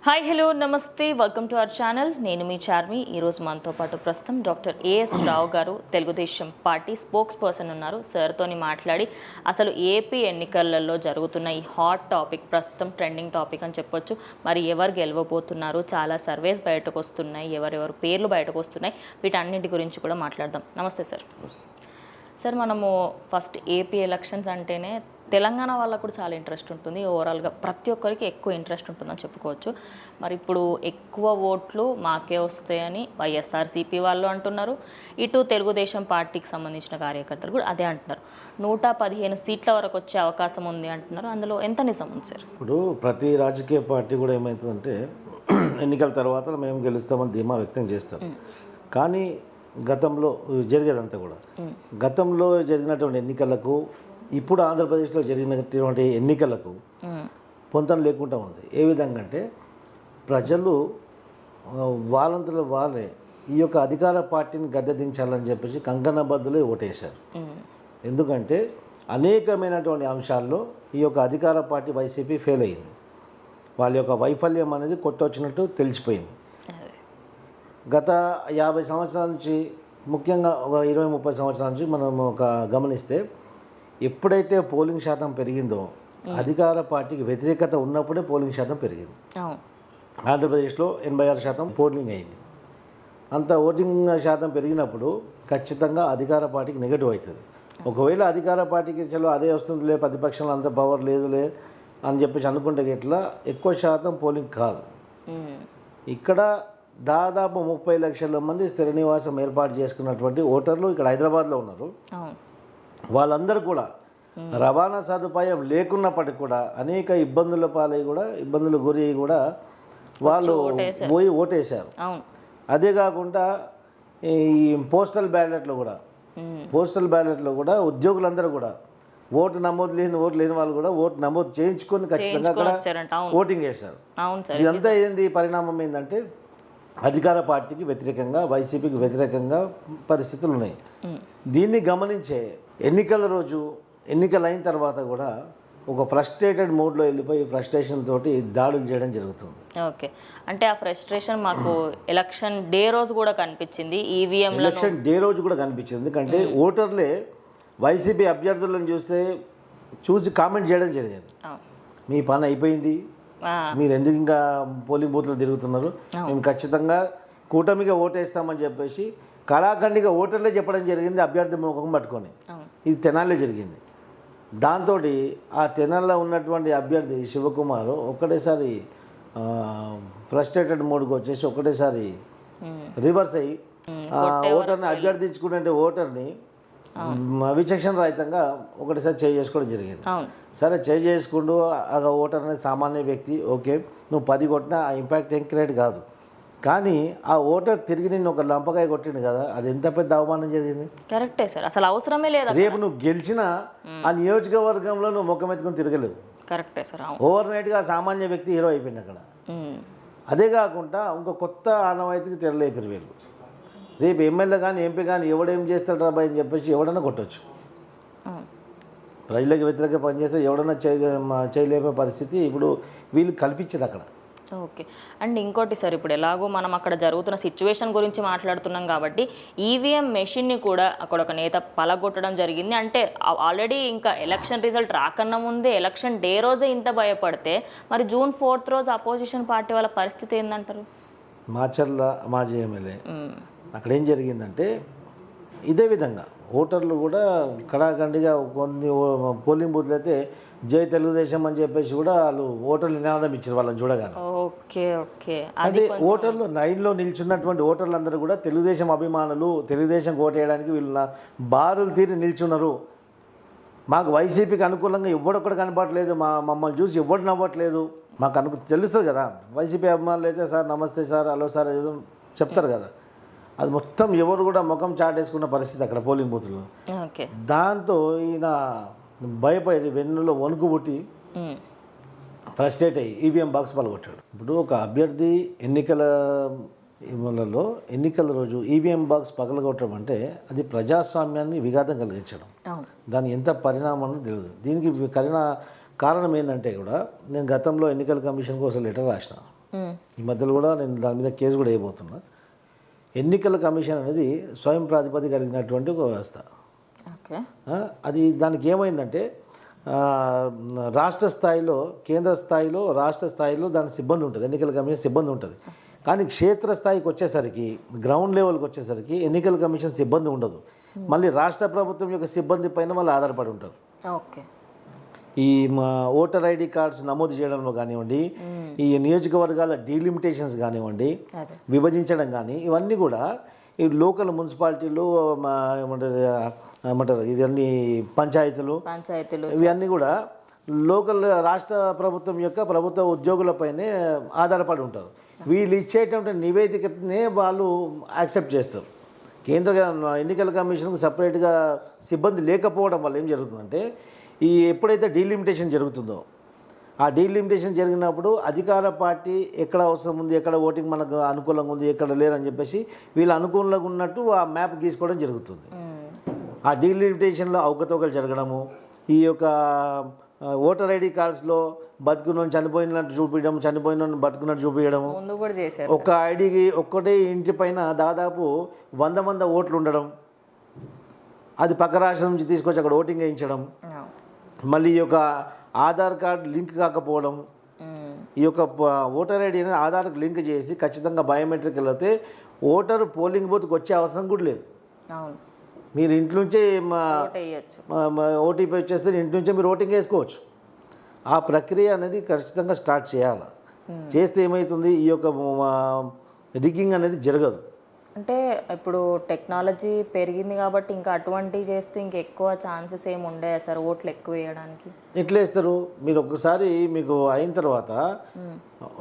Hi hello నమస్తే welcome to our channel. నేను మీ చార్మి. ఈరోజు మనతో పాటు ప్రస్తుతం డాక్టర్ ఏఎస్ రావు గారు తెలుగుదేశం పార్టీ స్పోక్స్ పర్సన్ ఉన్నారు. సార్తోని మాట్లాడి అసలు ఏపీ ఎన్నికలలో జరుగుతున్న ఈ హాట్ టాపిక్, ప్రస్తుతం ట్రెండింగ్ టాపిక్ అని చెప్పొచ్చు. మరి ఎవరు గెలవబోతున్నారు, చాలా సర్వేస్ బయటకు వస్తున్నాయి, ఎవరెవరు పేర్లు బయటకు వస్తున్నాయి, వీటన్నింటి గురించి కూడా మాట్లాడదాం. నమస్తే సార్. సార్, మనము ఫస్ట్ ఏపీ ఎలక్షన్స్ అంటేనే తెలంగాణ వాళ్ళకు కూడా చాలా ఇంట్రెస్ట్ ఉంటుంది. ఓవరాల్గా ప్రతి ఒక్కరికి ఎక్కువ ఇంట్రెస్ట్ ఉంటుందని చెప్పుకోవచ్చు. మరి ఇప్పుడు ఎక్కువ ఓట్లు మాకే వస్తాయని వైఎస్ఆర్సీపీ వాళ్ళు అంటున్నారు. ఇటు తెలుగుదేశం పార్టీకి సంబంధించిన కార్యకర్తలు కూడా అదే అంటున్నారు. 115 సీట్ల వరకు వచ్చే అవకాశం ఉంది అంటున్నారు. అందులో ఎంత నిజం ఉంది సార్? ఇప్పుడు ప్రతి రాజకీయ పార్టీ కూడా ఏమవుతుందంటే ఎన్నికల తర్వాత మేము గెలుస్తామని ధీమా వ్యక్తం చేస్తారు. కానీ గతంలో జరిగేదంతా కూడా గతంలో జరిగినటువంటి ఎన్నికలకు ఇప్పుడు ఆంధ్రప్రదేశ్లో జరిగినటువంటి ఎన్నికలకు పొంతన లేకుండా ఉంది. ఏ విధంగా అంటే ప్రజలు వాళ్ళంతలో వాళ్ళే ఈ యొక్క అధికార పార్టీని గద్దెదించాలని చెప్పేసి కంకణబద్దులే ఓటేశారు. ఎందుకంటే అనేకమైనటువంటి అంశాల్లో ఈ యొక్క అధికార పార్టీ వైసీపీ ఫెయిల్ అయింది. వాళ్ళ యొక్క వైఫల్యం అనేది కొట్టొచ్చినట్టు తెలిసిపోయింది. గత 50 సంవత్సరాల నుంచి, ముఖ్యంగా ఒక 20-30 సంవత్సరాల నుంచి మనం గమనిస్తే ఎప్పుడైతే పోలింగ్ శాతం పెరిగిందో అధికార పార్టీకి వ్యతిరేకత ఉన్నప్పుడే పోలింగ్ శాతం పెరిగింది. ఆంధ్రప్రదేశ్లో 86% పోలింగ్ అయింది. అంత ఓటింగ్ శాతం పెరిగినప్పుడు ఖచ్చితంగా అధికార పార్టీకి నెగటివ్ అవుతుంది. ఒకవేళ అధికార పార్టీకి చలో అదే వస్తుందిలే, ప్రతిపక్షంలో అంత పవర్ లేదులే అని చెప్పేసి అనుకుంటే ఇట్లా ఎక్కువ శాతం పోలింగ్ కాదు. ఇక్కడ దాదాపు 30 లక్షల మంది స్థిర నివాసం ఏర్పాటు చేసుకున్నటువంటి ఓటర్లు ఇక్కడ హైదరాబాద్లో ఉన్నారు. వాళ్ళందరూ కూడా రవాణా సదుపాయం లేకున్నప్పటికీ కూడా అనేక ఇబ్బందుల పాలై కూడా, ఇబ్బందులు గురి కూడా వాళ్ళు పోయి ఓటేశారు. అదే కాకుండా ఈ పోస్టల్ బ్యాలెట్లో కూడా ఉద్యోగులందరూ కూడా ఓటు లేని వాళ్ళు కూడా ఓటు నమోదు చేయించుకొని ఖచ్చితంగా అక్కడ ఓటింగ్ వేశారు. ఇదంతా ఏంది పరిణామం ఏంటంటే అధికార పార్టీకి వ్యతిరేకంగా, వైసీపీకి వ్యతిరేకంగా పరిస్థితులు ఉన్నాయి. దీన్ని గమనించే ఎన్నికల రోజు, ఎన్నికలు అయిన తర్వాత కూడా ఒక ఫ్రస్ట్రేటెడ్ మూడ్లో వెళ్ళిపోయి ఫ్రస్ట్రేషన్ తోటి దాడులు చేయడం జరుగుతుంది. ఓకే, అంటే ఆ ఫ్రస్ట్రేషన్ మాకు ఎలక్షన్ డే రోజు కూడా కనిపించింది. ఈవీఎం ఎలక్షన్ డే రోజు కూడా కనిపించింది. ఎందుకంటే ఓటర్లే వైసీపీ అభ్యర్థులను చూసి కామెంట్ చేయడం జరిగింది. మీ పని అయిపోయింది, మీరు ఎందుకు ఇంకా పోలింగ్ బూత్లో తిరుగుతున్నారు, మేము ఖచ్చితంగా కూటమిగా ఓటేస్తామని చెప్పేసి కళాఖండిగా ఓటర్లే చెప్పడం జరిగింది, అభ్యర్థి ముఖం పట్టుకొని. ఇది తెనాలిలో జరిగింది. దాంతో ఆ తెనాల్లో ఉన్నటువంటి అభ్యర్థి శివకుమార్ ఒక్కటేసారి ఫ్రస్ట్రేటెడ్ మోడ్కి వచ్చేసి ఒకటేసారి రివర్స్ అయ్యి ఓటర్ని అభ్యర్థించుకునే ఓటర్ని విచక్షణ రహితంగా ఒకటిసారి చేసుకోవడం జరిగింది. సరే చేసుకుంటూ ఆ ఓటర్ అనేది సామాన్య వ్యక్తి, ఓకే నువ్వు 10 కొట్టినా ఆ ఇంపాక్ట్ ఏం క్రియేట్ కాదు. కానీ ఆ ఓటర్ తిరిగి నిన్ను ఒక లంపకాయ కొట్టిండు కదా, అది ఎంత పెద్ద అవమానం జరిగింది. కరెక్టే సార్, అసలు అవసరమే లేదు. రేపు నువ్వు గెలిచినా ఆ నియోజకవర్గంలో నువ్వు ముఖం ఎత్తుకొని తిరగలేవు. కరెక్టే సార్. ఓవర్ నైట్గా సామాన్య వ్యక్తి హీరో అయిపోయింది అక్కడ. అదే కాకుండా ఇంకో కొత్త ఆనవాయితీకి తెరలేపారు వీళ్ళు. రేపు ఎమ్మెల్యే కానీ ఎంపీ కానీ ఎవడేం చేస్తాడు రాబాయ్ అని చెప్పేసి ఎవడన్నా కొట్టచ్చు. ప్రజలకు వ్యతిరేకంగా పనిచేస్తే ఎవడన్నా చేయలేపే పరిస్థితి ఇప్పుడు వీళ్ళు కల్పించారు అక్కడ. ఓకే, అండ్ ఇంకోటి సార్, ఇప్పుడు ఎలాగో మనం అక్కడ జరుగుతున్న సిచ్యువేషన్ గురించి మాట్లాడుతున్నాం కాబట్టి ఈవీఎం మెషిన్ని కూడా అక్కడ ఒక నేత పలగొట్టడం జరిగింది. అంటే ఆల్రెడీ ఇంకా ఎలక్షన్ రిజల్ట్ రాకన్నా ముందే ఎలక్షన్ డే రోజే ఇంత భయపడితే మరి June 4th రోజు అపోజిషన్ పార్టీ వాళ్ళ పరిస్థితి ఏందంటారు? మాచర్ల మాజీ ఎమ్మెల్యే అక్కడ ఏం జరిగిందంటే ఇదే విధంగా ఓటర్లు కూడా కడాఖండిగా కొన్ని పోలింగ్ బూత్లు అయితే జై తెలుగుదేశం అని చెప్పేసి కూడా వాళ్ళు ఓటర్లు నినాదం ఇచ్చారు వాళ్ళని చూడగానే. అంటే ఓటర్లు లైన్లో నిల్చున్నటువంటి ఓటర్లందరూ కూడా తెలుగుదేశం అభిమానులు, తెలుగుదేశం ఓటేయడానికి వీళ్ళ బారులు తీరి నిల్చున్నారు. మాకు వైసీపీకి అనుకూలంగా ఎవడొక్కడు కనపడలేదు, మమ్మల్ని చూసి ఎవడు నవ్వట్లేదు, మాకు తెలుస్తుంది కదా. వైసీపీ అభిమానులు అయితే సార్ నమస్తే సార్, హలో సార్ ఏదో చెప్తారు కదా, అది మొత్తం ఎవరు కూడా ముఖం చాటేసుకున్న పరిస్థితి అక్కడ పోలింగ్ బూత్లో. దాంతో ఈయన భయపడి వెన్నులో వణుకు పుట్టి ఫ్రస్ట్రేట్ అయ్యి ఈవీఎం బాక్స్ పలగొట్టాడు. ఇప్పుడు ఒక అభ్యర్థి ఎన్నికల రోజు ఈవీఎం బాక్స్ పగలగొట్టడం అంటే అది ప్రజాస్వామ్యాన్ని విఘాతం కలిగించడం. దాని ఎంత పరిణామం తెలియదు. దీనికి కారణం ఏంటంటే కూడా నేను గతంలో ఎన్నికల కమిషన్కి ఒక లెటర్ రాసిన. ఈ మధ్యలో కూడా నేను దాని మీద కేసు కూడా వేయబోతున్నా. ఎన్నికల కమిషన్ అనేది స్వయం ప్రాతిపదిక కలిగినటువంటి ఒక వ్యవస్థ. ఓకే. అది దానికి ఏమైందంటే రాష్ట్ర స్థాయిలో, కేంద్ర స్థాయిలో, రాష్ట్ర స్థాయిలో దాని సిబ్బంది ఉంటుంది, ఎన్నికల కమిషన్ సిబ్బంది ఉంటుంది. కానీ క్షేత్రస్థాయికి వచ్చేసరికి, గ్రౌండ్ లెవెల్కి వచ్చేసరికి ఎన్నికల కమిషన్ సిబ్బంది ఉండదు. మళ్ళీ రాష్ట్ర ప్రభుత్వం యొక్క సిబ్బంది పైన వాళ్ళు ఆధారపడి ఉంటారు. ఓకే. ఈ ఓటర్ ఐడి కార్డ్స్ నమోదు చేయడంలో కానివ్వండి, ఈ నియోజకవర్గాల డీలిమిటేషన్స్ కానివ్వండి, విభజించడం కానీ, ఇవన్నీ కూడా ఈ లోకల్ మున్సిపాలిటీలు ఏమంటారు ఇవన్నీ పంచాయతీలు ఇవన్నీ కూడా లోకల్ రాష్ట్ర ప్రభుత్వం యొక్క ప్రభుత్వ ఉద్యోగులపైనే ఆధారపడి ఉంటారు. వీళ్ళు ఇచ్చేటువంటి నివేదికనే వాళ్ళు యాక్సెప్ట్ చేస్తారు. కేంద్ర ఎన్నికల కమిషన్కి సపరేట్గా సిబ్బంది లేకపోవడం వల్ల ఏం జరుగుతుందంటే, ఈ ఎప్పుడైతే డీలిమిటేషన్ జరుగుతుందో, ఆ డీలిమిటేషన్ జరిగినప్పుడు అధికార పార్టీ ఎక్కడ అవసరం ఉంది, ఎక్కడ ఓటింగ్ మనకు అనుకూలంగా ఉంది, ఎక్కడ లేరని చెప్పేసి వీళ్ళు అనుకూలంగా ఉన్నట్టు ఆ మ్యాప్ గీసుకోవడం జరుగుతుంది. ఆ డీలిమిటేషన్లో అవకతవకలు జరగడము, ఈ యొక్క ఓటర్ ఐడి కార్డ్స్లో బతుకున్న చనిపోయినట్టు చూపించడం, చనిపోయిన బతుకున్నట్టు చూపించడము, ఒక ఐడికి ఒక్కటే ఇంటి పైన దాదాపు 100 ఓట్లు ఉండడం, అది పక్క రాష్ట్రం నుంచి తీసుకొచ్చి అక్కడ ఓటింగ్ వేయించడం, మళ్ళీ ఈ యొక్క ఆధార్ కార్డ్ లింక్ కాకపోవడం, ఈ యొక్క ఓటర్ ఐడి అనేది ఆధార్కి లింక్ చేసి ఖచ్చితంగా బయోమెట్రిక్ వెళ్తే ఓటరు పోలింగ్ బూత్కి వచ్చే అవసరం కూడా లేదు. మీరు ఇంటి నుంచే ఓటీపీ వచ్చేస్తే ఇంటి నుంచే మీరు ఓటింగ్ వేసుకోవచ్చు. ఆ ప్రక్రియ అనేది ఖచ్చితంగా స్టార్ట్ చేయాలి. చేస్తే ఏమవుతుంది, ఈ యొక్క రిగ్గింగ్ అనేది జరగదు. అంటే ఇప్పుడు టెక్నాలజీ పెరిగింది కాబట్టి ఇంకా అటువంటి చేస్తే ఇంకా ఎక్కువ ఛాన్సెస్ ఏమి ఉండే సార్ ఓట్లు ఎక్కువ వేయడానికి? ఎట్లా వేస్తారు మీరు? ఒక్కసారి మీకు అయిన తర్వాత,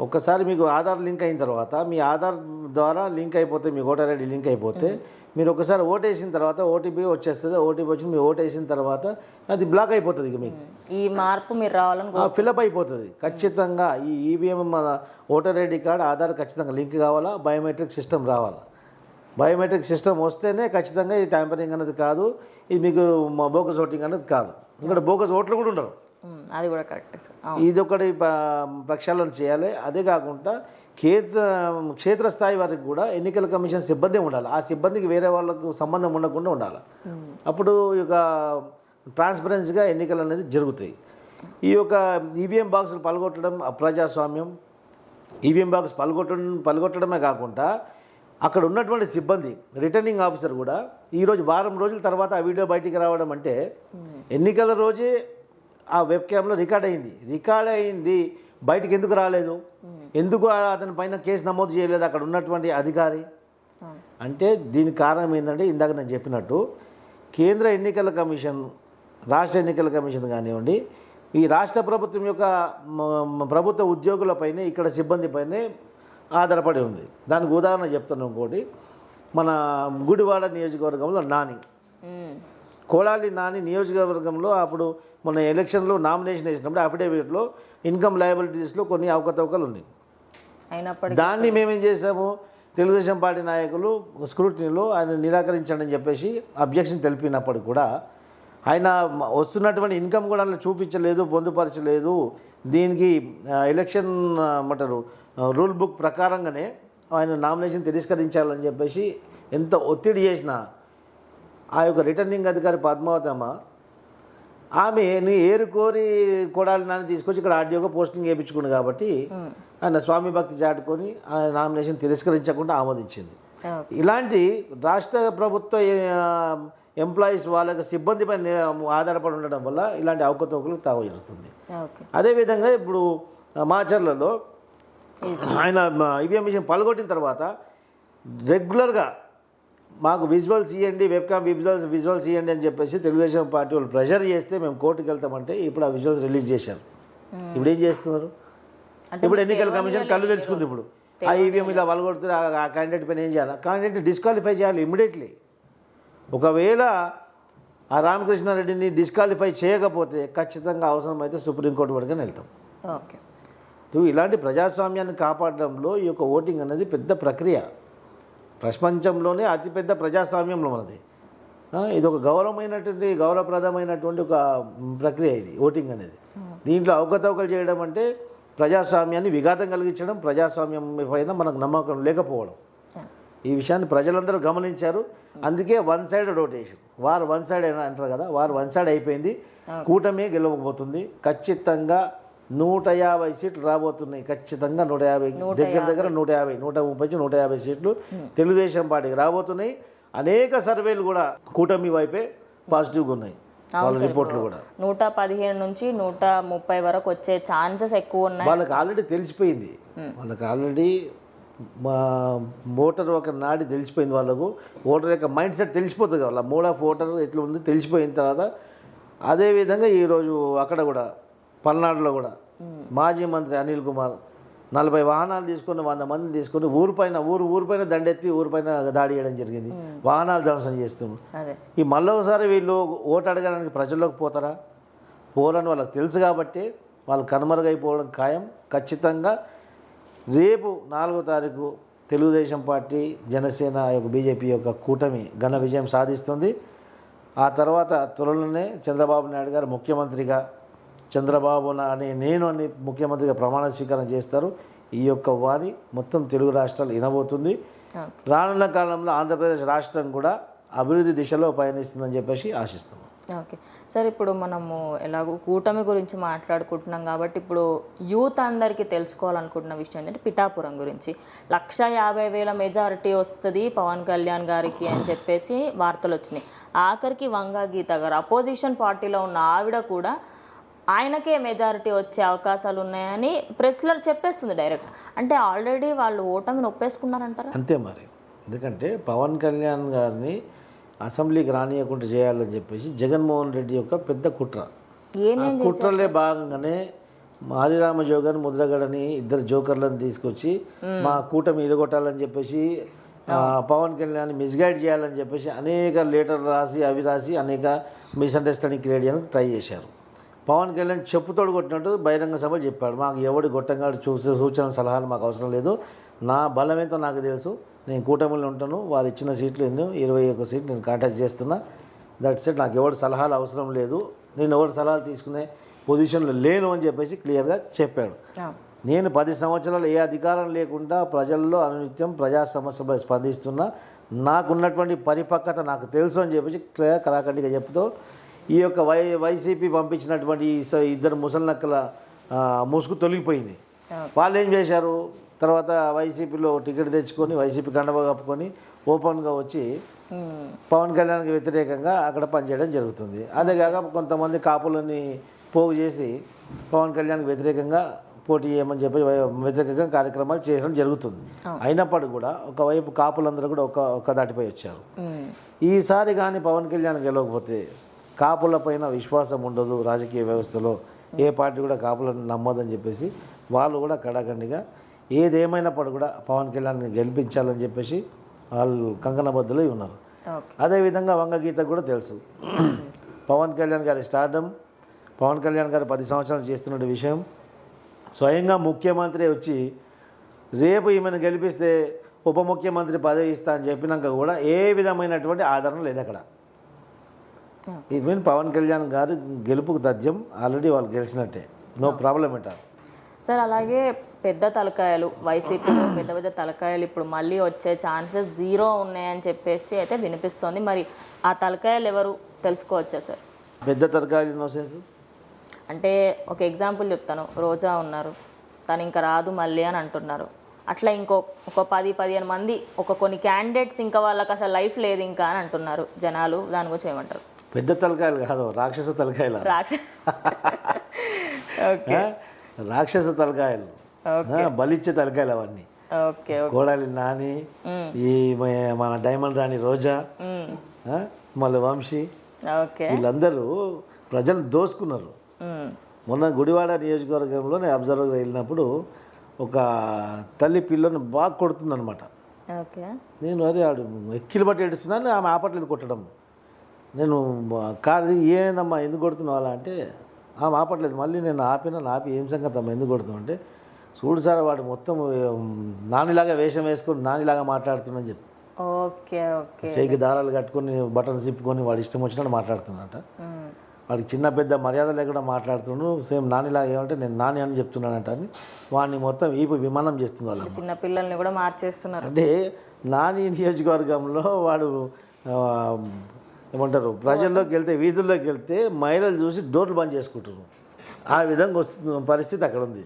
ఒక్కసారి మీకు ఆధార్ లింక్ అయిన తర్వాత, మీ ఆధార్ ద్వారా లింక్ అయిపోతే, మీ ఓటర్ ఐడి లింక్ అయిపోతే, మీరు ఒకసారి ఓటు వేసిన తర్వాత ఓటీపీ వచ్చేస్తుంది. ఓటీపీ వచ్చి మీరు ఓటు వేసిన తర్వాత అది బ్లాక్ అయిపోతుంది. ఇక మీకు ఈ మార్పు మీరు రావాలని ఫిలప్ అయిపోతుంది. ఖచ్చితంగా ఈ EVM voter ID card Aadhaar ఖచ్చితంగా లింక్ కావాలా, బయోమెట్రిక్ సిస్టమ్ రావాలా. బయోమెట్రిక్ సిస్టమ్ వస్తేనే ఖచ్చితంగా ఈ ట్యాంపరింగ్ అనేది కాదు, ఇది మీకు బోగస్ ఓటింగ్ అనేది కాదు. ఇక్కడ బోగస్ ఓట్లు కూడా ఉండరు. అది కూడా కరెక్ట్ సార్. ఇది ఒకటి ప్రక్షాళన చేయాలి. అదే కాకుండా క్షేత్రస్థాయి వరకు కూడా ఎన్నికల కమిషన్ సిబ్బంది ఉండాలి. ఆ సిబ్బందికి వేరే వాళ్ళకు సంబంధం ఉండకుండా ఉండాలి. అప్పుడు ఈ యొక్క ట్రాన్స్పరెన్సీగా ఎన్నికలు అనేది జరుగుతాయి. ఈ యొక్క ఈవీఎం బాక్సులు పలగొట్టడం అప్రజాస్వామ్యం. ఈవీఎం బాక్స్ పలగొట్టడమే కాకుండా అక్కడ ఉన్నటువంటి సిబ్బంది, రిటర్నింగ్ ఆఫీసర్ కూడా ఈరోజు వారం రోజుల తర్వాత ఆ వీడియో బయటికి రావడం అంటే, ఎన్నికల రోజే ఆ వెబ్ క్యామ్లో రికార్డ్ అయింది బయటికి ఎందుకు రాలేదు, ఎందుకు అతని పైన కేసు నమోదు చేయలేదు అక్కడ ఉన్నటువంటి అధికారి అంటే, దీనికి కారణం ఏంటంటే ఇందాక నేను చెప్పినట్టు కేంద్ర ఎన్నికల కమిషన్, రాష్ట్ర ఎన్నికల కమిషన్ కానివ్వండి, ఈ రాష్ట్ర ప్రభుత్వం యొక్క ప్రభుత్వ ఉద్యోగులపైనే, ఇక్కడ సిబ్బంది పైనే ఆధారపడి ఉంది. దానికి ఉదాహరణ చెప్తాను. ఇంకోటి, మన గుడివాడ నియోజకవర్గంలో కోడాలి నాని నియోజకవర్గంలో అప్పుడు మన ఎలక్షన్లో నామినేషన్ వేసినప్పుడు అఫిడేవిట్లో ఇన్కమ్ లయబిలిటీస్లో కొన్ని అవకతవకలు ఉన్నాయి. దాన్ని మేమేం చేసాము, తెలుగుదేశం పార్టీ నాయకులు స్క్రూటినీలో ఆయన నిరాకరించండి అని చెప్పేసి అబ్జెక్షన్ తెలిపినప్పుడు కూడా ఆయన వస్తున్నటువంటి ఇన్కమ్ కూడా చూపించలేదు, పొందుపరచలేదు. దీనికి ఎలక్షన్ అంటారు రూల్ బుక్ ప్రకారంగానే ఆయన నామినేషన్ తిరస్కరించాలని చెప్పేసి ఎంత ఒత్తిడి చేసినా ఆ యొక్క రిటర్నింగ్ అధికారి పద్మావతమ్మ ఆమె ఏరుకోరి కొడాలి నాని తీసుకొచ్చి ఇక్కడ ఆర్డీఓగా పోస్టింగ్ వేయించుకుంది కాబట్టి ఆయన స్వామి భక్తి చాటుకొని ఆ నామినేషన్ తిరస్కరించకుండా ఆమోదించింది. ఇలాంటి రాష్ట్ర ప్రభుత్వ ఎంప్లాయీస్ వాళ్ళ సిబ్బంది పైన ఆధారపడి ఉండడం వల్ల ఇలాంటి అవకతవకలు తావు జరుగుతుంది. అదేవిధంగా ఇప్పుడు మాచర్లలో ఆయన ఈవీఎం మిషన్ పలగొట్టిన తర్వాత రెగ్యులర్గా మాకు విజువల్స్ ఇవ్వండి, వెబ్కామ్ విజువల్స్ ఇవ్వండి అని చెప్పేసి తెలుగుదేశం పార్టీ వాళ్ళు ప్రెషర్ చేస్తే మేము కోర్టుకు వెళ్తామంటే ఇప్పుడు ఆ విజువల్స్ రిలీజ్ చేశారు. ఇప్పుడు ఏం చేస్తున్నారు? ఇప్పుడు ఎన్నికల కమిషన్ కళ్ళు తెరుచుకుంది. ఇప్పుడు ఆ ఈవీఎం ఇలా పలగొడితే ఆ క్యాండిడేట్ పైన ఏం చేయాలి? క్యాండిడేట్ని డిస్క్వాలిఫై చేయాలి ఇమ్మీడియట్లీ. ఒకవేళ ఆ రామకృష్ణారెడ్డిని డిస్క్వాలిఫై చేయకపోతే ఖచ్చితంగా అవసరమైతే సుప్రీంకోర్టు వరకు వెళ్తాం. ఓకే. ఇలాంటి ప్రజాస్వామ్యాన్ని కాపాడడంలో ఈ యొక్క ఓటింగ్ అనేది పెద్ద ప్రక్రియ. ప్రపంచంలోనే అతిపెద్ద ప్రజాస్వామ్యంలో మనది. ఇది ఒక గౌరవప్రదమైనటువంటి ఒక ప్రక్రియ ఇది ఓటింగ్ అనేది. దీంట్లో అవకతవకలు చేయడం అంటే ప్రజాస్వామ్యాన్ని విఘాతం కలిగించడం, ప్రజాస్వామ్యం పైన మనకు నమ్మకం లేకపోవడం. ఈ విషయాన్ని ప్రజలందరూ గమనించారు. అందుకే వన్ సైడ్ రొటేషన్, వారు వన్ సైడ్ అంటారు కదా, వారు వన్ సైడ్ అయిపోయింది. కూటమి గెలవకపోతుంది. ఖచ్చితంగా 150 సీట్లు రాబోతున్నాయి. ఖచ్చితంగా 150 దగ్గర 150, 130, 150 సీట్లు తెలుగుదేశం పార్టీకి రాబోతున్నాయి. అనేక సర్వేలు కూడా కూటమి వైపే పాజిటివ్గా ఉన్నాయి. వాళ్ళ రిపోర్ట్లు కూడా 115 నుంచి 130 వరకు వచ్చే ఛాన్సెస్ ఎక్కువ ఉన్నాయి. వాళ్ళకి ఆల్రెడీ తెలిసిపోయింది. వాళ్ళకి ఆల్రెడీ ఓటర్ ఒక నాడి తెలిసిపోయింది. వాళ్ళకు ఓటర్ యొక్క మైండ్ సెట్ తెలిసిపోతుంది కదా, వాళ్ళ మోడ్ ఆఫ్ ఓటర్ ఎట్లా ఉంది తెలిసిపోయిన తర్వాత అదేవిధంగా ఈరోజు అక్కడ కూడా పల్నాడులో కూడా మాజీ మంత్రి అనిల్ కుమార్ 40 వాహనాలు తీసుకొని 100 మందిని తీసుకొని ఊరిపైన దండెత్తి ఊరిపైన దాడి చేయడం జరిగింది. వాహనాలు ధ్వంసం చేస్తున్నారు. ఈ మళ్ళీ ఒకసారి వీళ్ళు ఓటు అడగడానికి ప్రజల్లోకి పోతారా? పోరని వాళ్ళకి తెలుసు కాబట్టి వాళ్ళు కనుమరుగైపోవడం ఖాయం. ఖచ్చితంగా రేపు 4వ తారీఖు తెలుగుదేశం పార్టీ, జనసేన యొక్క బీజేపీ యొక్క కూటమి ఘన విజయం సాధిస్తుంది. ఆ తర్వాత త్వరలోనే చంద్రబాబు నాయుడు గారు ముఖ్యమంత్రిగా, చంద్రబాబు నేను ముఖ్యమంత్రిగా ప్రమాణ స్వీకారం చేస్తారు. ఈ యొక్క వాణి మొత్తం తెలుగు రాష్ట్రాలు వినబోతుంది. రానున్న కాలంలో ఆంధ్రప్రదేశ్ రాష్ట్రం కూడా అభివృద్ధి దిశలో పయనిస్తుందని చెప్పేసి ఆశిస్తున్నాం. ఓకే సార్, ఇప్పుడు మనము ఎలాగో కూటమి గురించి మాట్లాడుకుంటున్నాం కాబట్టి ఇప్పుడు యూత్ అందరికీ తెలుసుకోవాలనుకుంటున్న విషయం ఏంటంటే పిఠాపురం గురించి 150,000 మెజారిటీ వస్తుంది పవన్ కళ్యాణ్ గారికి అని చెప్పేసి వార్తలు వచ్చినాయి. ఆఖరికి వంగా గీత గారు అపోజిషన్ పార్టీలో ఉన్న ఆవిడ కూడా ఆయనకే మెజారిటీ వచ్చే అవకాశాలు ఉన్నాయని ప్రెస్లో చెప్పేస్తుంది డైరెక్ట్. అంటే ఆల్రెడీ వాళ్ళు ఓటమిని ఒప్పేసుకున్నారంటారా? అంతే మరి. ఎందుకంటే పవన్ కళ్యాణ్ గారిని అసెంబ్లీకి రానియకుండా చేయాలని చెప్పేసి జగన్మోహన్ రెడ్డి యొక్క పెద్ద కుట్ర. కుట్రలే భాగంగానే మారిరామ జోగన్, ముద్రగడని 2 జోకర్లను తీసుకొచ్చి మా కూటమి ఇరగొట్టాలని చెప్పేసి పవన్ కళ్యాణ్ మిస్గైడ్ చేయాలని చెప్పేసి అనేక లెటర్లు రాసి అనేక మిస్అండర్స్టాండింగ్ క్రియేట్ చేయడానికి ట్రై చేశారు. పవన్ కళ్యాణ్ చెప్పుతోడు కొట్టినట్టు బహిరంగ సభలు చెప్పాడు, మాకు ఎవడి గొట్టంగాడు సూచన సలహాలు మాకు అవసరం లేదు, నా బలం ఏంటో నాకు తెలుసు, నేను కూటమిలో ఉంటాను, వారు ఇచ్చిన సీట్లు ఎన్నో 21 సీట్లు నేను కాంటాక్ట్ చేస్తున్నా, దట్స్ ఇట్, నాకు ఎవరి సలహాలు అవసరం లేదు, నేను ఎవరి సలహాలు తీసుకునే పొజిషన్లో లేను అని చెప్పేసి క్లియర్గా చెప్పాడు. నేను 10 సంవత్సరాలు ఏ అధికారం లేకుండా ప్రజల్లో అనునిత్యం ప్రజా సమస్యలపై స్పందిస్తున్నా, నాకున్నటువంటి పరిపక్వత నాకు తెలుసు అని చెప్పేసి కరాఖండిగా చెప్తూ ఈ యొక్క వైసీపీ పంపించినటువంటి 2 ముసలినక్కల ముసుగు తొలగిపోయింది. వాళ్ళు ఏం చేశారు, తర్వాత వైసీపీలో టికెట్ తెచ్చుకొని వైసీపీ కండవ కప్పుకొని ఓపెన్గా వచ్చి పవన్ కళ్యాణ్కి వ్యతిరేకంగా అక్కడ పనిచేయడం జరుగుతుంది. అదే కాక కొంతమంది కాపులని పోగు చేసి పవన్ కళ్యాణ్కి వ్యతిరేకంగా పోటీ చేయమని చెప్పి వ్యతిరేకంగా కార్యక్రమాలు చేయడం జరుగుతుంది. అయినప్పటికీ కూడా ఒకవైపు కాపులందరూ కూడా ఒక దాటిపై వచ్చారు. ఈసారి కానీ పవన్ కళ్యాణ్ గెలవకపోతే కాపుల పైన విశ్వాసం ఉండదు, రాజకీయ వ్యవస్థలో ఏ పార్టీ కూడా కాపులను నమ్మదని చెప్పేసి వాళ్ళు కూడా కడాఖండిగా ఏదేమైనప్పుడు కూడా పవన్ కళ్యాణ్ని గెలిపించాలని చెప్పేసి వాళ్ళు కంకణబద్దులై ఉన్నారు. అదేవిధంగా వంగగీతకు కూడా తెలుసు పవన్ కళ్యాణ్ గారి స్టార్డమ్, పవన్ కళ్యాణ్ గారు 10 సంవత్సరాలు చేస్తున్న విషయం, స్వయంగా ముఖ్యమంత్రి వచ్చి రేపు ఈమెను గెలిపిస్తే ఉప ముఖ్యమంత్రి పదవి ఇస్తా అని చెప్పినాక కూడా ఏ విధమైనటువంటి ఆదరణ లేదు అక్కడ. ఈవెన్ పవన్ కళ్యాణ్ గారు గెలుపుకు తథ్యం, ఆల్రెడీ వాళ్ళు గెలిచినట్టే, నో ప్రాబ్లం అంటారు సార్. అలాగే పెద్ద తలకాయలు వైసీపీలో పెద్ద తలకాయలు ఇప్పుడు మళ్ళీ వచ్చే ఛాన్సెస్ 0 ఉన్నాయని చెప్పేసి అయితే వినిపిస్తోంది. మరి ఆ తలకాయలు ఎవరు తెలుసుకోవచ్చా సార్? పెద్ద తలకాయలు నో సెన్స్ అంటే ఒక ఎగ్జాంపుల్ చెప్తాను, రోజా ఉన్నారు, తను ఇంకా రాదు మళ్ళీ అని అంటున్నారు. అట్లా ఒక 10-15 మంది కొన్ని క్యాండిడేట్స్ ఇంకా వాళ్ళకి అసలు లైఫ్ లేదు ఇంకా అని అంటున్నారు జనాలు. దాని గురించి ఏమంటారు? పెద్ద తలకాయలు కాదు, రాక్షస తలకాయలు. రాక్షస తలకాయలు, బలిచ్చే తలకాయలు అవన్నీ. కోడాలి నాని, ఈ మన డైమండ్ రాణి రోజా, మళ్ళీ వంశీ, వీళ్ళందరూ ప్రజలు దోసుకున్నారు. మొన్న గుడివాడ నియోజకవర్గంలో నేను అబ్జర్వర్గా వెళ్ళినప్పుడు ఒక తల్లి పిల్లని బాగా కొడుతుందనమాట. నేను అదే ఆడు ఎక్కిలు బట్టి ఏడుస్తున్నాను, ఆమె ఆపట్లేదు కొట్టడం. నేను కాదు ఏందమ్మా ఎందుకు కొడుతున్నావు అలా అంటే ఆమె ఆపట్లేదు. మళ్ళీ నేను ఆపి ఏం సంగతి అమ్మ ఎందుకు కొడుతున్నావు అంటే, చూడు సార్ వాడు మొత్తం నానిలాగా వేషం వేసుకొని నానిలాగా మాట్లాడుతున్నాను చెప్పి చేయికి దారాలు కట్టుకొని బటన్స్ తిప్పుకొని వాడు ఇష్టం వచ్చినట్టు మాట్లాడుతున్నట. వాడికి చిన్న పెద్ద మర్యాద లేకుండా మాట్లాడుతున్నాడు. సేమ్ నానిలాగా ఏమంటే నేను నాని అని చెప్తున్నానంట అని వాడిని మొత్తం ఈపు విమానం చేస్తుంది వాళ్ళు. చిన్న పిల్లల్ని కూడా మార్చేస్తున్నారు. అంటే నాని నియోజకవర్గంలో వాడు ఏమంటారు ప్రజల్లోకి వెళ్తే వీధుల్లోకి వెళ్తే మహిళలు చూసి డోర్లు బంద్ చేసుకుంటున్నారు. ఆ విధంగా వస్తుంది పరిస్థితి అక్కడ ఉంది.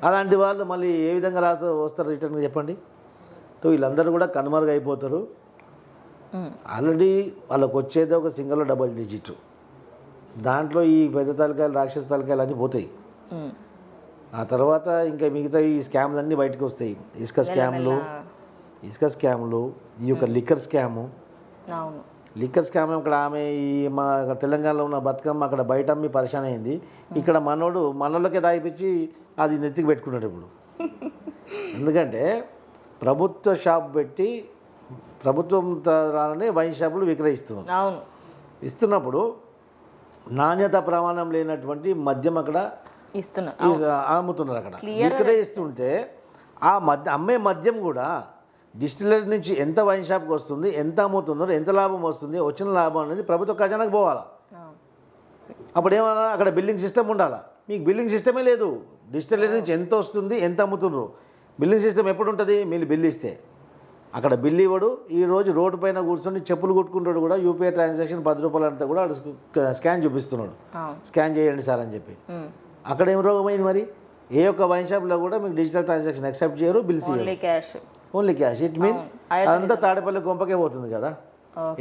అలాంటి వాళ్ళు మళ్ళీ ఏ విధంగా వస్తారు రిటర్న్ చెప్పండి. సో వీళ్ళందరూ కూడా కనుమరుగైపోతారు. ఆల్రెడీ వాళ్ళకి వచ్చేది ఒక సింగిల్ డబుల్ డిజిట్. దాంట్లో ఈ పెద్ద తలకాయలు రాక్షస తలకాయలు అన్నీ పోతాయి. ఆ తర్వాత ఇంకా మిగతా ఈ స్కామ్లు అన్నీ బయటకు వస్తాయి. ఇసుక స్కామ్లు, ఈ యొక్క లిక్కర్ స్కాము. లిక్కర్ స్కామ్ అక్కడ ఆమె ఈ మా తెలంగాణలో ఉన్న బతుకమ్మ అక్కడ బయట అమ్మి పరిశాన్ అయింది. ఇక్కడ మనోళ్ళకే దాయిపించి అది నెత్తికి పెట్టుకున్నాడు ఇప్పుడు. ఎందుకంటే ప్రభుత్వ షాప్ పెట్టి ప్రభుత్వం ద్వారానే వైన్ షాపులు విక్రయిస్తున్నారు. ఇస్తున్నప్పుడు నాణ్యత ప్రమాణం లేనటువంటి మద్యం అక్కడ అమ్ముతున్నారు. అక్కడ విక్రయిస్తుంటే ఆ అమ్మే మద్యం కూడా డిస్టిలరీ నుంచి ఎంత వైన్ షాప్కి వస్తుంది, ఎంత అమ్ముతున్నారు, ఎంత లాభం వస్తుంది, వచ్చిన లాభం అనేది ప్రభుత్వ ఖజానాకు పోవాలా. అప్పుడు ఏమన్నా అక్కడ బిల్లింగ్ సిస్టమ్ ఉండాలా. మీకు బిల్లింగ్ సిస్టమే లేదు. డిస్టిలరీ నుంచి ఎంత వస్తుంది, ఎంత అమ్ముతున్నారు, బిల్లింగ్ సిస్టమ్ ఎప్పుడు ఉంటుంది? మీరు బిల్లు ఇస్తే అక్కడ బిల్లు ఇవ్వడు. ఈరోజు రోడ్డు పైన కూర్చొని చెప్పులు కొట్టుకుంటాడు కూడా యూపీఐ ట్రాన్సాక్షన్ 10 రూపాయలు అంతా కూడా స్కాన్ చూపిస్తున్నాడు. స్కాన్ చేయండి సార్ అని చెప్పి. అక్కడ ఏం రోగమైంది మరి? ఏ ఒక్క వైన్ షాప్లో కూడా మీకు డిజిటల్ ట్రాన్సాక్షన్ యాక్సెప్ట్ చేయరు, bills only cash. It mean అదంతా తాడేపల్లి కొంపకే పోతుంది కదా.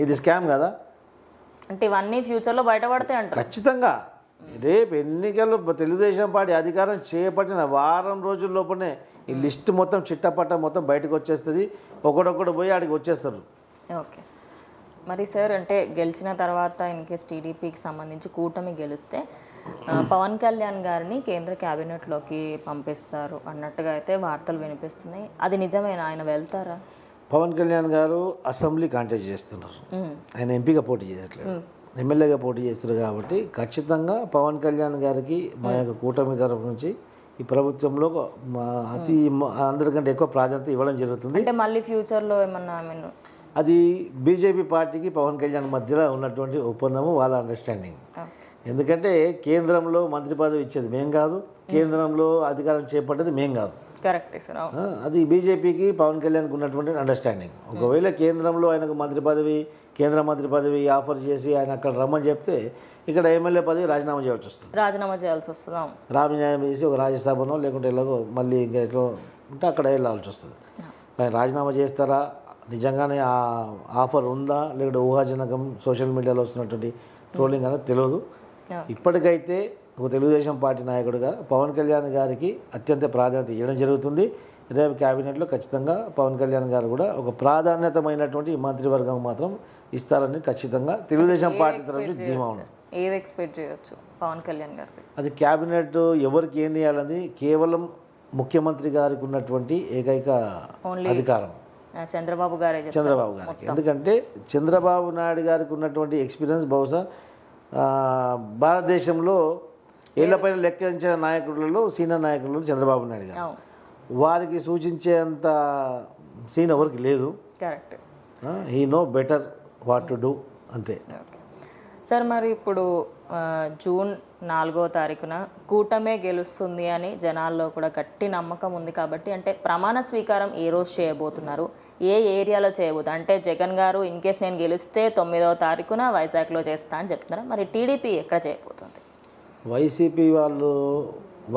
ఇది స్కామ్ కదా. అంటే ఇవన్నీ ఫ్యూచర్లో బయటపడతాయి అంట ఖచ్చితంగా. రేపు ఎన్నికల్లో తెలుగుదేశం పార్టీ అధికారం చేపట్టిన వారం రోజుల లోపలనే ఈ లిస్ట్ మొత్తం చిట్టపట్ట మొత్తం బయటకు వచ్చేస్తుంది. ఒకడొక్కడు పోయి ఆడికి వచ్చేస్తారు. ఓకే. మరి సార్ అంటే గెలిచిన తర్వాత ఇన్ కేస్ టీడీపీకి సంబంధించి కూటమి గెలిస్తే పవన్ కళ్యాణ్ గారిని కేంద్ర క్యాబినెట్లోకి పంపిస్తారు అన్నట్టుగా అయితే వార్తలు వినిపిస్తున్నాయి. అది నిజమేనా? ఆయన వెళ్తారా? పవన్ కళ్యాణ్ గారు అసెంబ్లీ కాంటెస్ట్ చేస్తున్నారు. ఆయన ఎంపీగా పోటీ చేయట్లేదు, ఎమ్మెల్యేగా పోటీ చేస్తున్నారు. కాబట్టి ఖచ్చితంగా పవన్ కళ్యాణ్ గారికి మా యొక్క కూటమి తరఫు నుంచి ఈ ప్రభుత్వంలో అందరికంటే ఎక్కువ ప్రాధాన్యత ఇవ్వడం జరుగుతుంది. అంటే మళ్ళీ ఫ్యూచర్లో ఏమన్నా అది బీజేపీ పార్టీకి పవన్ కళ్యాణ్ మధ్యలో ఉన్నటువంటి ఒప్పందము, వాళ్ళ అండర్స్టాండింగ్. ఎందుకంటే కేంద్రంలో మంత్రి పదవి ఇచ్చేది మేం కాదు, కేంద్రంలో అధికారం చేపట్టేది మేం కాదు. కరెక్టే సార్. అది బీజేపీకి పవన్ కళ్యాణ్కి ఉన్నటువంటి అండర్స్టాండింగ్. ఒకవేళ కేంద్రంలో ఆయనకు కేంద్ర మంత్రి పదవి ఆఫర్ చేసి ఆయన అక్కడ రమ్మని చెప్తే ఇక్కడ ఎమ్మెల్యే పదవి రాజీనామా చేయాల్సి వస్తుంది. రాజీనామా చేసి ఒక రాజ్యసభనో లేకుంటే ఎలాగో మళ్ళీ ఇంకా ఎట్లో ఉంటే అక్కడ వెళ్ళాల్సి వస్తుంది. రాజీనామా చేస్తారా, నిజంగానే ఆ ఆఫర్ ఉందా, లేకుంటే ఊహాజనకం సోషల్ మీడియాలో వస్తున్నటువంటి ట్రోలింగ్ అనేది తెలియదు. ఇప్పటికైతే ఒక తెలుగుదేశం పార్టీ నాయకుడిగా పవన్ కళ్యాణ్ గారికి అత్యంత ప్రాధాన్యత ఇవ్వడం జరుగుతుంది. రేపు క్యాబినెట్లో ఖచ్చితంగా పవన్ కళ్యాణ్ గారు కూడా ఒక ప్రాధాన్యతమైనటువంటి మంత్రివర్గం మాత్రం ఇస్తారని ఖచ్చితంగా తెలుగుదేశం పార్టీ తరఫు ధీమా ఉంది. ఏది ఎక్స్పెక్ట్ చేయొచ్చు పవన్ కళ్యాణ్ గారి? అది క్యాబినెట్ ఎవరికి ఏం చేయాలని కేవలం ముఖ్యమంత్రి గారికి ఉన్నటువంటి ఏకైక అధికారం చంద్రబాబు గారికి. ఎందుకంటే చంద్రబాబు నాయుడు గారికి ఉన్నటువంటి ఎక్స్పీరియన్స్ బహుశా భారతదేశంలో ఏళ్లపైన లెక్కించిన నాయకులలో సీనియర్ నాయకులలో చంద్రబాబు నాయుడు గారు. వారికి సూచించేంత సీన్ ఎవరికి లేదు. Correct. He no better what to do, అంతే. సార్ మరి ఇప్పుడు జూన్ 4వ తారీఖున కూటమే గెలుస్తుంది అని జనాల్లో కూడా గట్టి నమ్మకం ఉంది. కాబట్టి అంటే ప్రమాణ స్వీకారం ఏ రోజు చేయబోతున్నారు, ఏ ఏరియాలో చేయబోతున్నారు? అంటే జగన్ గారు ఇన్ కేస్ నేను గెలిస్తే 9వ తారీఖున వైజాగ్లో చేస్తా అని చెప్తున్నారు. మరి టీడీపీ ఎక్కడ చేయబోతుంది? వైసీపీ వాళ్ళు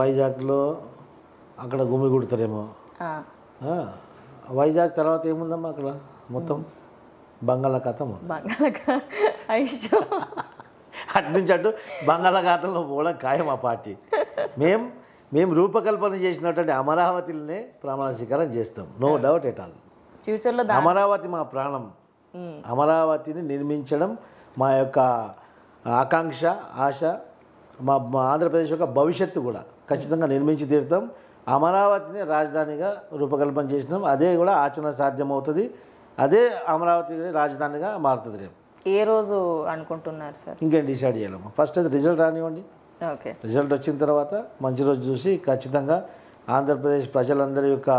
వైజాగ్లో అక్కడ గుమిగుడతారేమో. వైజాగ్ తర్వాత ఏముందమ్మా అక్కడ మొత్తం బంగాళాఖాతం. అటు నుంచి అటు బంగాళాఖాతంలో పోవడం ఖాయం ఆ పార్టీ. మేము రూపకల్పన చేసినటువంటి అమరావతిలోనే ప్రమాణ స్వీకారం చేస్తాం, నో డౌట్ ఎట్ ఆల్. ఫ్యూచర్లో అమరావతి మా ప్రాణం. అమరావతిని నిర్మించడం మా యొక్క ఆకాంక్ష, ఆశ. మా ఆంధ్రప్రదేశ్ యొక్క భవిష్యత్తు కూడా ఖచ్చితంగా నిర్మించి తీరుతాం. అమరావతిని రాజధానిగా రూపకల్పన చేసినాం. అదే కూడా ఆచరణ సాధ్యమవుతుంది. అదే అమరావతి రాజధానిగా మారుతుంది. రేపు ఏ రోజు అనుకుంటున్నారు సార్? ఇంకేం డిసైడ్ చేయాలమ్మా. ఫస్ట్ అది రిజల్ట్ రానివ్వండి. ఓకే. రిజల్ట్ వచ్చిన తర్వాత మంచి రోజు చూసి ఖచ్చితంగా ఆంధ్రప్రదేశ్ ప్రజలందరి యొక్క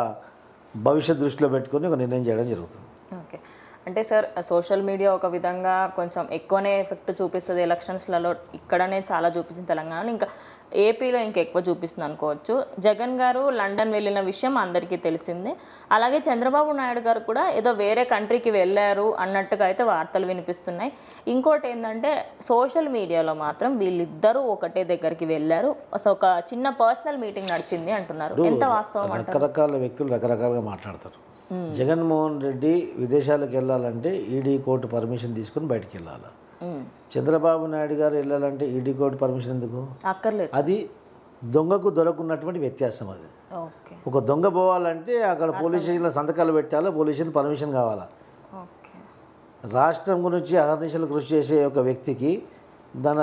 భవిష్యత్ దృష్టిలో పెట్టుకొని ఒక నిర్ణయం చేయడం జరుగుతుంది. ఓకే. అంటే సార్ సోషల్ మీడియా ఒక విధంగా కొంచెం ఎక్కువనే ఎఫెక్ట్ చూపిస్తుంది ఎలక్షన్స్లలో, ఇక్కడనే చాలా చూపించింది తెలంగాణలో, ఇంకా ఏపీలో ఇంకా ఎక్కువ చూపిస్తుంది అనుకోవచ్చు. జగన్ గారు లండన్ వెళ్ళిన విషయం అందరికీ తెలిసిందే. అలాగే చంద్రబాబు నాయుడు గారు కూడా ఏదో వేరే కంట్రీకి వెళ్ళారు అన్నట్టుగా అయితే వార్తలు వినిపిస్తున్నాయి. ఇంకోటి ఏంటంటే సోషల్ మీడియాలో మాత్రం వీళ్ళిద్దరూ ఒకటే దగ్గరికి వెళ్ళారు, అసలు ఒక చిన్న పర్సనల్ మీటింగ్ నడిచింది అంటున్నారు. ఎంత వాస్తవం అంటారు? రకరకాల వ్యక్తులు రకరకాలుగా మాట్లాడతారు. జగన్మోహన్ రెడ్డి విదేశాలకు వెళ్ళాలంటే ఈడీ కోర్టు పర్మిషన్ తీసుకుని బయటికి వెళ్ళాలి. చంద్రబాబు నాయుడు గారు వెళ్ళాలంటే ఈడీ కోర్టు పర్మిషన్ ఎందుకు అక్కర్లేదు. అది దొంగకు దొరకున్నటువంటి వ్యత్యాసం. అది ఒక దొంగ పోవాలంటే అక్కడ పోలీస్ స్టేషన్లో సంతకాలు పెట్టాలి, పోలీస్ స్టేషన్ పర్మిషన్ కావాలా. రాష్ట్రం గురించి అహర్నిశలు కృషి చేసే ఒక వ్యక్తికి తన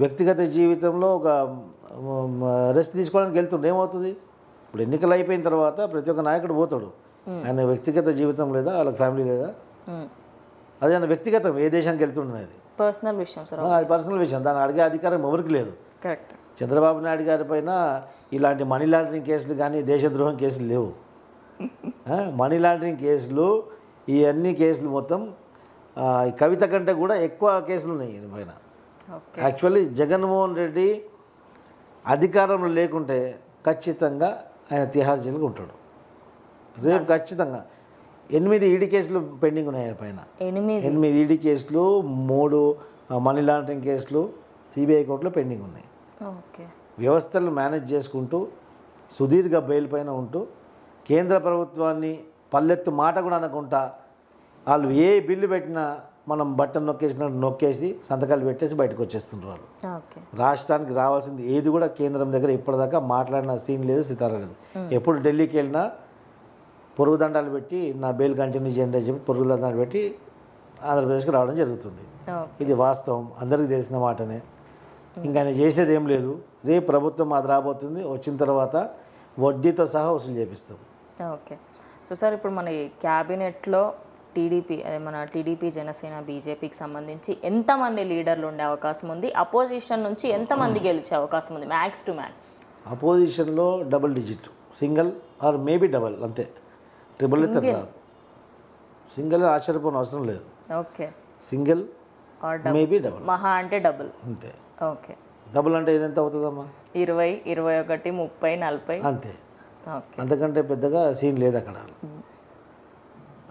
వ్యక్తిగత జీవితంలో ఒక రెస్ట్ తీసుకోవడానికి వెళ్తుండే ఏమవుతుంది? ఇప్పుడు ఎన్నికలు అయిపోయిన తర్వాత ప్రతి ఒక్క నాయకుడు పోతాడు, ఆయన వ్యక్తిగత జీవితం లేదా, వాళ్ళకి ఫ్యామిలీ లేదా, అది ఆయన వ్యక్తిగతం. ఏ దేశానికి వెళ్తుండేది పర్సనల్ విషయం సార్, అది పర్సనల్ విషయం. దాన్ని అడిగే అధికారం ఎవరికి లేదు. కరెక్ట్. చంద్రబాబు నాయుడు గారి పైన ఇలాంటి మనీ లాండరింగ్ కేసులు కానీ దేశద్రోహం కేసులు లేవు. మనీ లాండరింగ్ కేసులు, ఈ అన్ని కేసులు మొత్తం ఈ కవిత కంటే కూడా ఎక్కువ కేసులు ఉన్నాయి ఈయన పైన. యాక్చువల్లీ జగన్మోహన్ రెడ్డి అధికారంలో లేకుంటే ఖచ్చితంగా ఆయన తిహార్ జైలుకు ఉంటాడు. రేపు ఖచ్చితంగా 8 ఈడీ కేసులు పెండింగ్ ఉన్నాయి ఆయన పైన. 8 ఈడీ కేసులు, 3 మనీ లాండరింగ్ కేసులు సిబిఐ కోర్టులో పెండింగ్ ఉన్నాయి. వ్యవస్థలు మేనేజ్ చేసుకుంటూ సుదీర్ఘ బెయిల్ పైన ఉంటూ కేంద్ర ప్రభుత్వాన్ని పల్లెత్తు మాట కూడా అనకుండా వాళ్ళు ఏ బిల్లు పెట్టినా మనం బట్టన్ నొక్కేసినట్టు నొక్కేసి సంతకాలు పెట్టేసి బయటకు వచ్చేస్తున్నారు వాళ్ళు. రాష్ట్రానికి రావాల్సింది ఏది కూడా కేంద్రం దగ్గర ఇప్పటిదాకా మాట్లాడిన సీన్ లేదు, సితారా లేదు. ఎప్పుడు ఢిల్లీకి వెళ్ళినా పొరుగు దండాలు పెట్టి నా బెయిల్ కంటిన్యూ చేయండి అని చెప్పి పొరుగు దండాలు పెట్టి ఆంధ్రప్రదేశ్కి రావడం జరుగుతుంది. ఇది వాస్తవం, అందరికీ తెలిసిన మాటనే. ఇంకా ఆయన చేసేది ఏం లేదు. రేపు ప్రభుత్వం అది రాబోతుంది, వచ్చిన తర్వాత వడ్డీతో సహా వసూలు చేపిస్తాం. ఓకే. సో సార్, ఇప్పుడు మన క్యాబినెట్లో టీడీపీ, అదే మన టీడీపీ, జనసేన, బీజేపీకి సంబంధించి ఎంతమంది లీడర్లు ఉండే అవకాశం ఉంది? అపోజిషన్ నుంచి ఎంతమంది గెలిచే అవకాశం ఉంది మ్యాక్స్ టు మ్యాక్స్? అపోజిషన్లో double digit, single or maybe double, అంతే. ట్రిపుల్ అయితే రాదు. సింగిల్ ఆశ్చర్యపోయిన అవసరం లేదు. ఓకే. సింగిల్ మేబీ డబల్, మహా అంటే డబుల్, అంతే. ఓకే. డబుల్ అంటే ఎంత అవుతుందమ్మా? 20, 21, 30, 40, అంతే. అంతకంటే పెద్దగా సీన్ లేదు అక్కడ.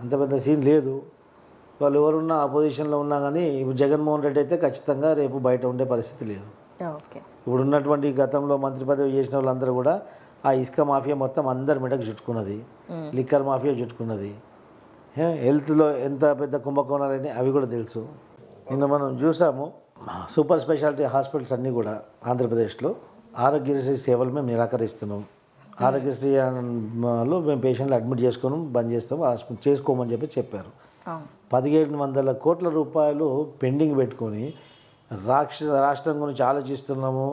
అంత పెద్ద సీన్ లేదు. వాళ్ళు ఎవరున్నా అపోజిషన్లో ఉన్నా కానీ ఇప్పుడు జగన్మోహన్ రెడ్డి అయితే ఖచ్చితంగా రేపు బయట ఉండే పరిస్థితి లేదు. ఓకే. ఇప్పుడు ఉన్నటువంటి గతంలో మంత్రి పదవి చేసిన వాళ్ళందరూ కూడా ఆ ఇసుక మాఫియా మొత్తం అందరి మెడకు చుట్టుకున్నది, లిక్కర్ మాఫియా చుట్టుకున్నది. హెల్త్లో ఎంత పెద్ద కుంభకోణాలని అవి కూడా తెలుసు. నిన్న మనం చూసాము, సూపర్ స్పెషాలిటీ హాస్పిటల్స్ అన్నీ కూడా ఆంధ్రప్రదేశ్లో ఆరోగ్యశ్రీ సేవలు మేము నిరాకరిస్తున్నాం. ఆరోగ్యశ్రీలో మేము పేషెంట్లు అడ్మిట్ చేసుకొని బంద్ చేస్తాము, చేసుకోమని చెప్పారు. 1,500 కోట్ల రూపాయలు పెండింగ్ పెట్టుకొని రాష్ట్రం గురించి ఆలోచిస్తున్నాము,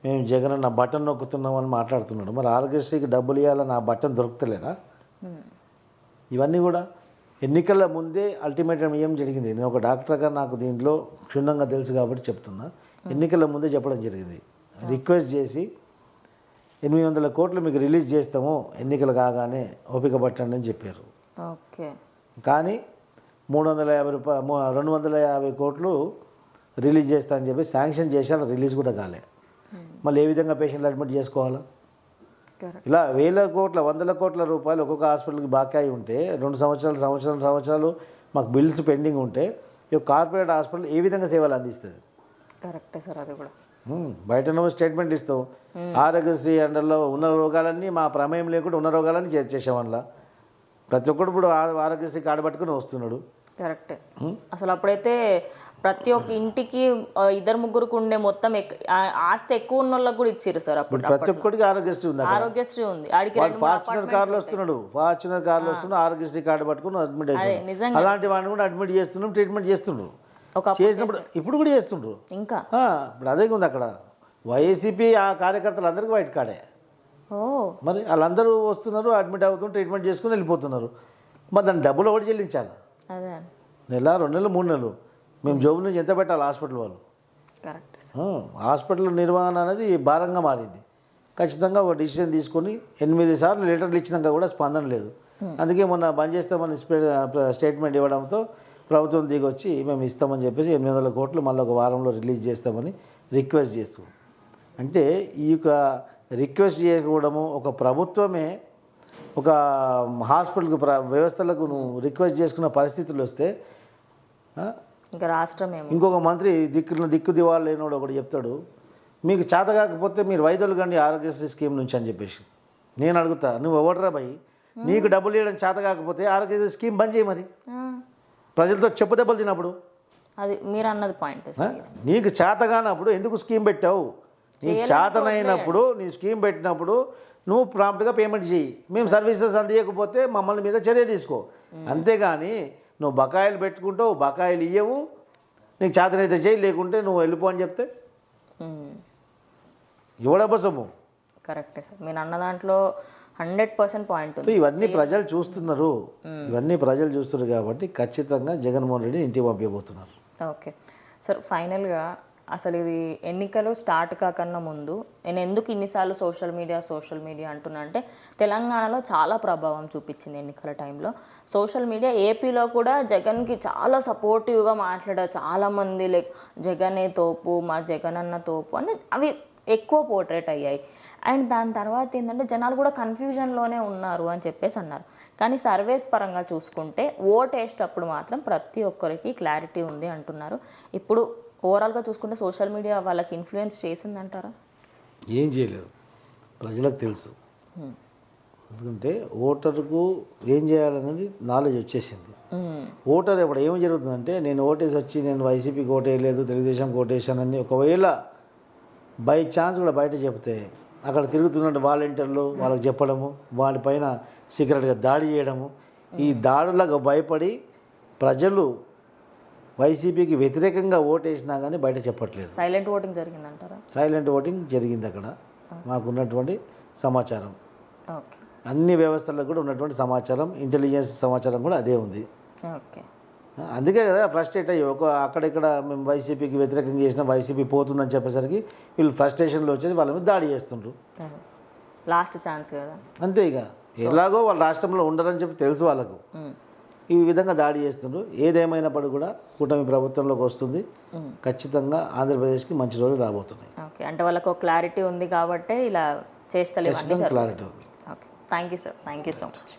మేము జగన్ నా బటన్ నొక్కుతున్నాము అని మాట్లాడుతున్నాడు. మరి ఆరోగ్యశ్రీకి డబ్బులు ఇవ్వాలని ఆ బటన్ దొరుకుతలేదా? ఇవన్నీ కూడా ఎన్నికల ముందే అల్టిమేటం ఏం జరిగింది. నేను ఒక డాక్టర్గా నాకు దీంట్లో క్షుణ్ణంగా తెలుసు కాబట్టి చెప్తున్నా. ఎన్నికల ముందే చెప్పడం జరిగింది, రిక్వెస్ట్ చేసి 800 కోట్లు మీకు రిలీజ్ చేస్తాము ఎన్నికలు కాగానే, ఓపిక పట్టండి అని చెప్పారు. ఓకే. కానీ 250 కోట్లు రిలీజ్ చేస్తా అని చెప్పి శాంక్షన్ చేశారు, రిలీజ్ కూడా కాలే. మళ్ళీ ఏ విధంగా పేషెంట్లు అడ్మిట్ చేసుకోవాలా? ఇలా 1,000 కోట్ల 100 కోట్ల రూపాయలు ఒక్కొక్క హాస్పిటల్కి బాకాయి ఉంటే 2 సంవత్సరాలు మాకు బిల్స్ పెండింగ్ ఉంటే ఈ కార్పొరేట్ హాస్పిటల్ ఏ విధంగా సేవలు అందిస్తుంది? కరెక్టే సార్, అది కూడా. బయట నువ్వు స్టేట్మెంట్ ఇస్తావు, ఆరోగ్యశ్రీ అండర్లో ఉన్న రోగాలన్నీ మా ప్రమేయం లేకుండా ఉన్న రోగాలన్నీ చేసేవాళ్ళ. ప్రతి ఒక్కడు ఇప్పుడు ఆరోగ్యశ్రీ కార్డు పట్టుకుని వస్తున్నాడు. కరెక్టే. అసలు అప్పుడైతే ప్రతి ఒక్క ఇంటికి 2-3 ఉండే మొత్తం ఆస్తి ఎక్కువ ఉన్న వాళ్ళకి కూడా ఇచ్చారు సార్. అప్పుడు ప్రతి ఒక్కడికి ఆరోగ్యశ్రీ ఉంది. ఆరోగ్యశ్రీ ఉంది. ఫార్చునర్ కార్లు వస్తున్నాడు, ఆరోగ్యశ్రీ కార్డు పట్టుకుని అడ్మిట్ అవుతుంది. అలాంటి వాడిని కూడా అడ్మిట్ చేస్తున్నాం, ట్రీట్మెంట్ చేస్తుండ్రు. చేసినప్పుడు ఇప్పుడు కూడా చేస్తుండ్రు. ఇంకా ఇప్పుడు అదే ఉంది అక్కడ. వైసీపీ ఆ కార్యకర్తలు అందరికీ వైట్ కార్డే. మరి వాళ్ళందరూ వస్తున్నారు, అడ్మిట్ అవుతున్నారు, ట్రీట్మెంట్ చేసుకుని వెళ్ళిపోతున్నారు. మరి దాన్ని డబ్బులు ఒకటి చెల్లించాలి. నెల, 2 నెలలు, 3 నెలలు మేము జోబు నుంచి ఎంత పెట్టాలి హాస్పిటల్ వాళ్ళు? హాస్పిటల్ నిర్వహణ అనేది భారంగా మారింది. ఖచ్చితంగా ఒక డిసిషన్ తీసుకొని 8 సార్లు లెటర్లు ఇచ్చినాక కూడా స్పందన లేదు. అందుకే మొన్న బంద్ చేస్తామని స్టేట్మెంట్ ఇవ్వడంతో ప్రభుత్వం దిగొచ్చి మేము ఇస్తామని చెప్పేసి 800 కోట్లు మళ్ళీ ఒక వారంలో రిలీజ్ చేస్తామని రిక్వెస్ట్ చేస్తాం. అంటే ఈ యొక్క రిక్వెస్ట్ చేయకూడము ఒక ప్రభుత్వమే ఒక హాస్పిటల్కి వ్యవస్థలకు నువ్వు రిక్వెస్ట్ చేసుకున్న పరిస్థితులు వస్తే ఇంకా రాష్ట్రం ఇంకొక మంత్రి దిక్కు దివాళ్ళు లేనోడు ఒకటి చెప్తాడు, మీకు చేత కాకపోతే మీరు వైద్యులు కానీ ఆరోగ్యశ్రీ స్కీమ్ నుంచి అని చెప్పేసి. నేను అడుగుతా, నువ్వు ఎవడరా భయ్, నీకు డబ్బులు ఇవ్వడం చేత కాకపోతే ఆరోగ్యశ్రీ స్కీమ్ బంద్ చేయి. మరి ప్రజలతో చెప్పు దెబ్బలు తినప్పుడు అది మీరు అన్నది పాయింట్. నీకు చేత కానప్పుడు ఎందుకు స్కీమ్ పెట్టావు? నీకు చేతనైనప్పుడు నీ స్కీమ్ పెట్టినప్పుడు నువ్వు ప్రాంప్ట్గా పేమెంట్ చేయి. మేము సర్వీసెస్ అందియకపోతే మమ్మల్ని మీద చర్య తీసుకో. అంతేగాని నువ్వు బకాయిలు పెట్టుకుంటావు, బకాయిలు ఇయ్యవు, నీకు చేతనైతే చేయి, లేకుంటే నువ్వు వెళ్ళిపో అని చెప్తే ఇవ్వడబసము. కరెక్టే సార్, మీరు అన్న దాంట్లో 100% పాయింట్ ఉంది. ఇవన్నీ ప్రజలు చూస్తున్నారు, ఇవన్నీ ప్రజలు చూస్తున్నారు కాబట్టి ఖచ్చితంగా జగన్మోహన్ రెడ్డి ఇంటికి పంపించబోతున్నారు. ఓకే సార్, ఫైనల్గా అసలు ఇది ఎన్నికలు స్టార్ట్ కాకన్నా ముందు నేను ఎందుకు ఇన్నిసార్లు సోషల్ మీడియా అంటున్నా అంటే తెలంగాణలో చాలా ప్రభావం చూపించింది ఎన్నికల టైంలో సోషల్ మీడియా. ఏపీలో కూడా జగన్కి చాలా సపోర్టివ్గా మాట్లాడారు చాలామంది, లైక్ జగనే తోపు, మా జగన్ అన్న తోపు అని అవి ఎక్కువ పోర్ట్రేట్ అయ్యాయి. అండ్ దాని తర్వాత ఏంటంటే జనాలు కూడా కన్ఫ్యూజన్లోనే ఉన్నారు అని చెప్పేసి అన్నారు. కానీ సర్వేస్ పరంగా చూసుకుంటే ఓట్ వేసేటప్పుడు మాత్రం ప్రతి ఒక్కరికి క్లారిటీ ఉంది అంటున్నారు. ఇప్పుడు ఓవరాల్గా చూసుకుంటే సోషల్ మీడియా వాళ్ళకి ఇన్ఫ్లుయెన్స్ చేసిందంటారా? ఏం చేయలేదు, ప్రజలకు తెలుసు. ఎందుకంటే ఓటర్కు ఏం చేయాలనేది నాలెడ్జ్ వచ్చేసింది. ఓటర్ ఇప్పుడు ఏమి జరుగుతుందంటే నేను ఓటేసి వచ్చి నేను వైసీపీకి ఓటేయలేదు, తెలుగుదేశంకి ఓటేసానని ఒకవేళ బై ఛాన్స్ కూడా బయట చెప్తే అక్కడ తిరుగుతున్న వాలంటీర్లు వాళ్ళకి చెప్పడము, వాటిపైన సీక్రెట్గా దాడి చేయడము, ఈ దాడులకు భయపడి ప్రజలు వైసీపీకి వ్యతిరేకంగా ఓటేసినా కానీ బయట చెప్పట్లేదు. సైలెంట్ ఓటింగ్ జరిగిందంటారా? సైలెంట్ ఓటింగ్ జరిగింది అక్కడ మాకున్నటువంటి సమాచారం. ఓకే, అన్ని వ్యవస్థలకు కూడా ఉన్నటువంటి సమాచారం, ఇంటెలిజెన్స్ సమాచారం కూడా అదే ఉంది. ఓకే, అందుకే కదా ఫ్రస్ట్రేట్ అయ్యి అక్కడిక్కడ మేము వైసీపీకి వ్యతిరేకంగా చేసిన వైసీపీ పోతుందని చెప్పేసరికి వీళ్ళు ఫ్రస్ట్రేషన్లో వచ్చేసి వాళ్ళ మీద దాడి చేస్తుండ్రు. లాస్ట్ ఛాన్స్ కదా, అంతే. ఇక ఎలాగో వాళ్ళ రాష్ట్రంలో ఉండరని చెప్పి తెలుసు వాళ్ళకు, ఈ విధంగా దాడి చేస్తుండ్రు. ఏదేమైనప్పుడు కూడా కూటమి ప్రభుత్వంలోకి వస్తుంది, ఖచ్చితంగా ఆంధ్రప్రదేశ్కి మంచి రోజులు రాబోతున్నాయి. ఓకే, అంటే వాళ్ళకు క్లారిటీ ఉంది కాబట్టి ఇలా చేస్తలేదు. క్లారిటీ ఉంది. Okay, thank you sir, thank you so much.